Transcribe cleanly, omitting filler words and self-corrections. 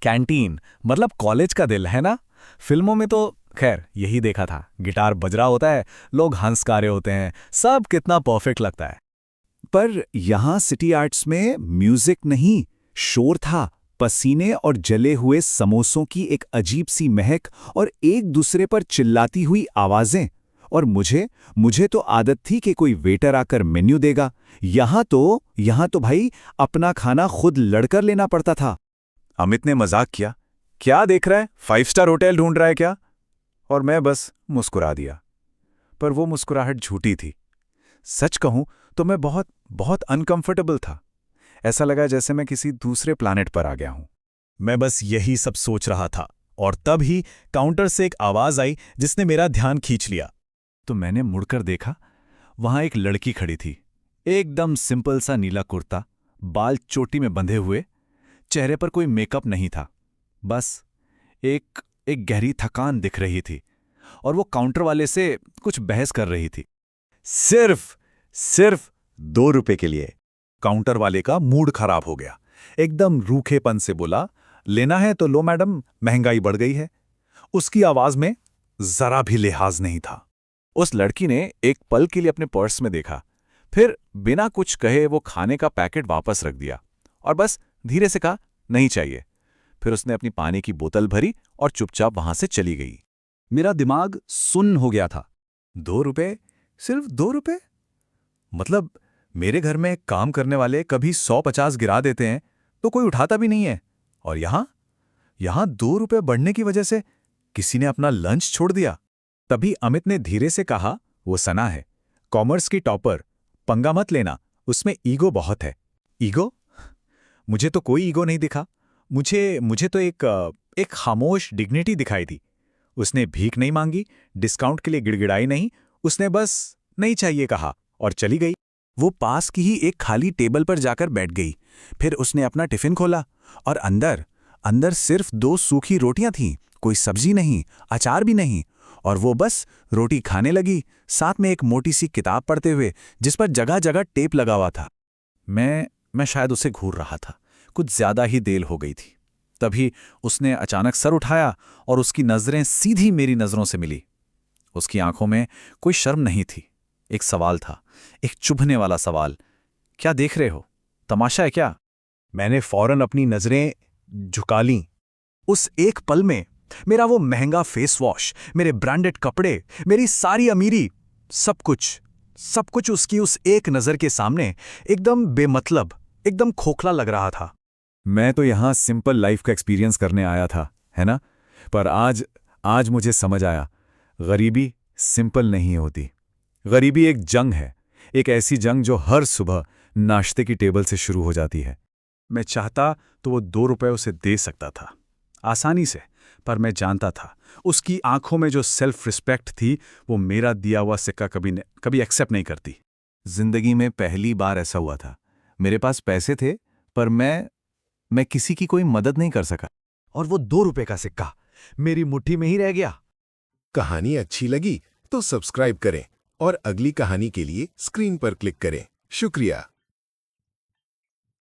Canteen मतलब college का दिल है ना। फिल्मों में तो खैर यही देखा था, गिटार बज रहा होता है, लोग हंस गा रहे होते हैं, सब कितना परफेक्ट लगता है। पर यहाँ सिटी आर्ट्स में म्यूजिक नहीं, शोर था। पसीने और जले हुए समोसों की एक अजीब सी महक और एक दूसरे पर चिल्लाती हुई आवाजें। और मुझे तो आदत थी कि कोई वेटर आकर मेन्यू देगा। यहाँ तो भाई अपना खाना खुद लड़कर लेना पड़ता था। अमित ने मजाक किया, क्या देख रहा है, 5 स्टार होटल ढूंढ रहा है क्या? और मैं बस मुस्कुरा दिया। पर वो मुस्कुराहट झूठी थी। सच कहूं तो मैं बहुत बहुत अनकंफर्टेबल था। ऐसा लगा जैसे मैं किसी दूसरे प्लैनेट पर आ गया हूं। मैं बस यही सब सोच रहा था और तब ही काउंटर से एक आवाज आई जिसने मेरा ध्यान खींच लिया। तो मैंने मुड़कर देखा, वहां एक लड़की खड़ी थी। एकदम सिंपल सा नीला कुर्ता, बाल चोटी में बंधे हुए, चेहरे पर कोई मेकअप नहीं था। बस एक एक गहरी थकान दिख रही थी और वो काउंटर वाले से कुछ बहस कर रही थी। सिर्फ 2 रुपए के लिए। काउंटर वाले का मूड खराब हो गया। एकदम रूखेपन से बोला, लेना है तो लो मैडम, महंगाई बढ़ गई है। उसकी आवाज में जरा भी लिहाज नहीं था। उस लड़की ने एक पल के लिए अपने पर्स में देखा, फिर बिना कुछ कहे वो खाने का पैकेट वापस रख दिया और बस धीरे से कहा, नहीं चाहिए। फिर उसने अपनी पानी की बोतल भरी और चुपचाप वहां से चली गई। मेरा दिमाग सुन्न हो गया था। 2 रुपए? सिर्फ 2 रुपए? मतलब मेरे घर में काम करने वाले कभी 100-50 गिरा देते हैं तो कोई उठाता भी नहीं है, और यहां 2 रुपए बढ़ने की वजह से किसी ने अपना लंच छोड़ दिया। तभी अमित ने धीरे से कहा, वो सना है, कॉमर्स की टॉपर, पंगा मत लेना, उसमें ईगो बहुत है। ईगो? मुझे तो कोई ईगो नहीं दिखा। मुझे तो एक खामोश डिग्निटी दिखाई दी। उसने भीख नहीं मांगी, डिस्काउंट के लिए गिड़गिड़ाई नहीं, उसने बस नहीं चाहिए कहा और चली गई। वो पास की ही एक खाली टेबल पर जाकर बैठ गई। फिर उसने अपना टिफिन खोला और अंदर सिर्फ 2 सूखी रोटियां थीं, कोई सब्जी नहीं, अचार भी नहीं। और वो बस रोटी खाने लगी, साथ में एक मोटी सी किताब पढ़ते हुए जिस पर जगह जगह टेप लगा हुआ था। मैं शायद उसे घूर रहा था, कुछ ज्यादा ही देर हो गई थी। तभी उसने अचानक सर उठाया और उसकी नजरें सीधी मेरी नजरों से मिली। उसकी आंखों में कोई शर्म नहीं थी, एक सवाल था, एक चुभने वाला सवाल। क्या देख रहे हो, तमाशा है क्या? मैंने फौरन अपनी नजरें झुका लीं। उस एक पल में मेरा वो महंगा फेस वॉश, मेरे ब्रांडेड कपड़े, मेरी सारी अमीरी, सब कुछ उसकी उस एक नजर के सामने एकदम बेमतलब, एकदम खोखला लग रहा था। मैं तो यहां सिंपल लाइफ का एक्सपीरियंस करने आया था, है ना? पर आज मुझे समझ आया, गरीबी सिंपल नहीं होती। गरीबी एक जंग है, एक ऐसी जंग जो हर सुबह नाश्ते की टेबल से शुरू हो जाती है। मैं चाहता तो वो 2 रुपए उसे दे सकता था, आसानी से, पर मैं जानता था उसकी आंखों में जो सेल्फ रिस्पेक्ट थी वो मेरा दिया हुआ सिक्का कभी एक्सेप्ट नहीं करती। जिंदगी में पहली बार ऐसा हुआ था। मेरे पास पैसे थे, पर मैं किसी की कोई मदद नहीं कर सका। और वो 2 रुपए का सिक्का मेरी मुट्ठी में ही रह गया। कहानी अच्छी लगी तो सब्सक्राइब करें और अगली कहानी के लिए स्क्रीन पर क्लिक करें। शुक्रिया।